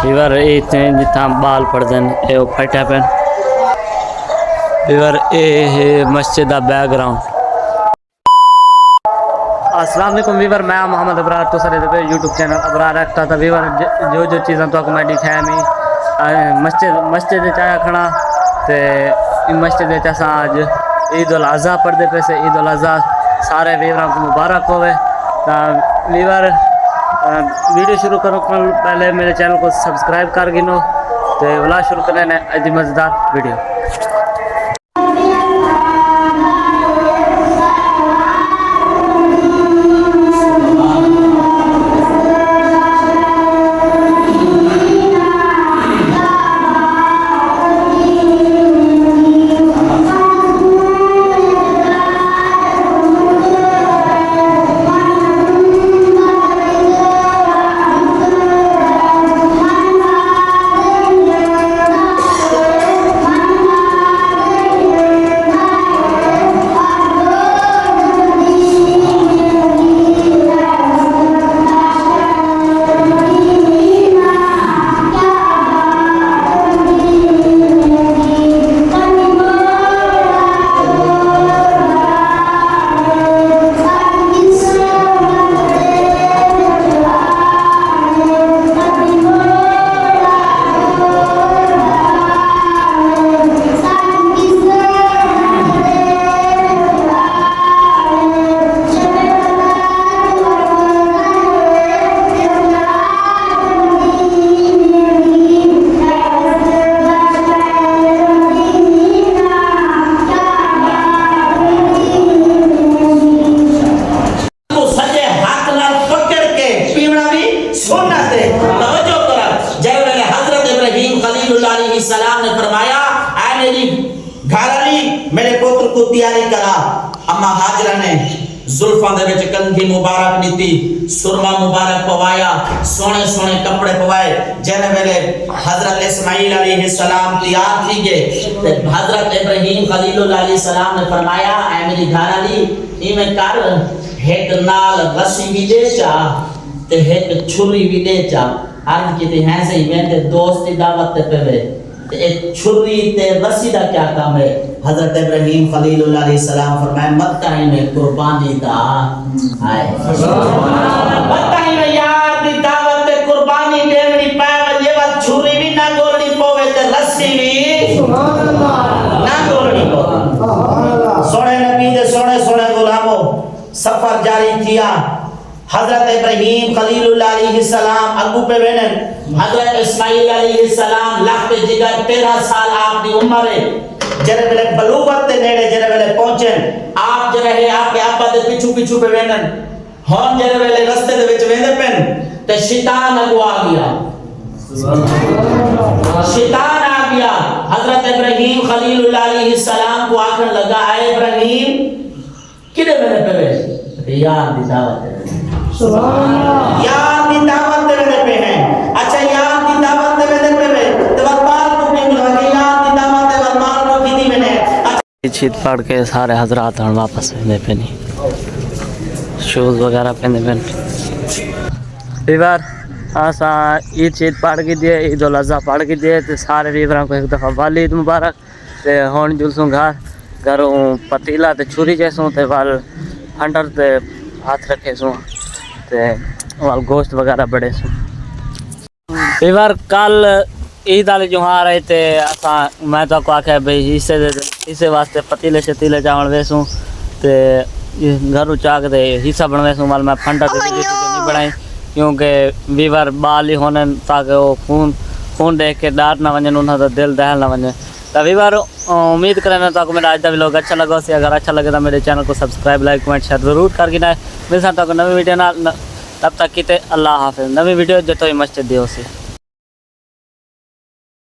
Weaver इतने जितना बाल पड़ते हैं ये फटा पे वीवर ये मस्जिद का बैकग्राउंड। अस्सलाम वालेकुम वीवर, मैं मोहम्मद अबरार तो सर यूट्यूब चैनल अबरार रखता था वीवर। जो चीज़ें तो मैं दिखाया नहीं मस्जिद चाया खड़ा तो मस्जिद असा अज ईद उल अज़हा पढ़ते पे से। ईद उल अज़हा सारे वीवर को मुबारक होवे। तो वीवर वीडियो शुरू करो पहले मेरे चैनल को सब्सक्राइब कर गिनो तो वाला शुरू करने अजी मज़ेदार वीडियो। सलाम ने फरमाया, ऐ मेरी घरवाली मेरे पुत्र को तैयारी करा। अम्मा हाजरा ने जुल्फां दे विच कंघी मुबारक नीती, सुरमा मुबारक पवाया, सोने सोने कपड़े पवाए। जने वेले हजरत इस्माइल अलैहिस्सलाम तैयार थी गए ते हजरत इब्राहिम खलीलुल्लाह अलैहिस्सलाम ने फरमाया, ऐ मेरी घरवाली इवें कर एक नाल रस्सी भी दे चा ते एक छुरी भी दे चा। अर्ज की हैं से इवें दोस्त की दावत पे वे एक छुरी ते रस्सी दा क्या काम है। हजरत इब्राहिम खलीलुल्लाह अलैहिस्सलाम फरमाए मत टाइम में कुर्बानी दा हाय मत टाइम में यार दी दावत ते कुर्बानी देवनी पावे। ये बात छुरी भी ना गोलनी पोवे ते रस्सी भी सुभान अल्लाह ना गोलनी पोवे। सुभान अल्लाह सोने नबी दे सोने सोने गुलामों सफर जारी किया। हजरत इब्राहिम खलीलुल्लाह अलैहिस्सलाम अगू पे वेनन। हजरत इस्माइल अलैहिस्सलाम लाख जिगर 13 साल आपकी उम्र है। जरे वेले बलूगत ते नेड़े जरे वेले पहुंचे आप जरे है आपके अब्बा दे पिछू पिछू पे वेनन। हम जरे वेले रास्ते दे विच वेंदे पेन ते शैतान अगू आ गया। शैतान आ गया। हजरत इब्राहिम खलीलुल्लाह अलैहिस्सलाम को आखन लगा, ऐ इब्राहिम किदे वेले पे यार दी दावत सुभान अल्लाह यार दी दावत देने पे है। अच्छा यार दी दावत देने पे है तो वरमाल को भी लगे यार दी दावत दे वरमाल को की दी मैंने छीत पड़ के सारे हजरात हम वापस वेंदे पे नहीं शूज वगैरह पहने पे वीवर असा ईद छीत पड़ के दिए ईद उल अज़हा पड़ के दिए तो सारे वीवरों को एक दफ़ा वाली ईद मुबारक। ते हुन जुलसूं घरों पतीला ते छुरी जैसों ते वाल फंडर ते हाथ रखे सूँ ते वाल गोश्त वगैरह बड़े सूँ। वीवर कल ईद वाले त्योहार रहे थे असा मैं तो आपको आख्या भाई हिस्से वास्ते पतीले शतीले चावल वेसूँ ते घर चाक दे हिस्सा बनवेसूँ वाल मैं फंडा ते नहीं बनाई क्योंकि वीवर बाल ही होने ताकि वो खून देख के डार ना वजन उन्हें दिल दहल ना वजन। तो वीवर उम्मीद करें तो मेरा आज का व्लॉग अच्छा लगा से अगर अच्छा लगे तो मेरे चैनल को सब्सक्राइब लाइक कमेंट शेयर जरूर कर गिना। मिल सकता नवी वीडियो ना तब तक कि अल्लाह हाफिज़। नवी वीडियो जो तो मस्जिद दी हो सी।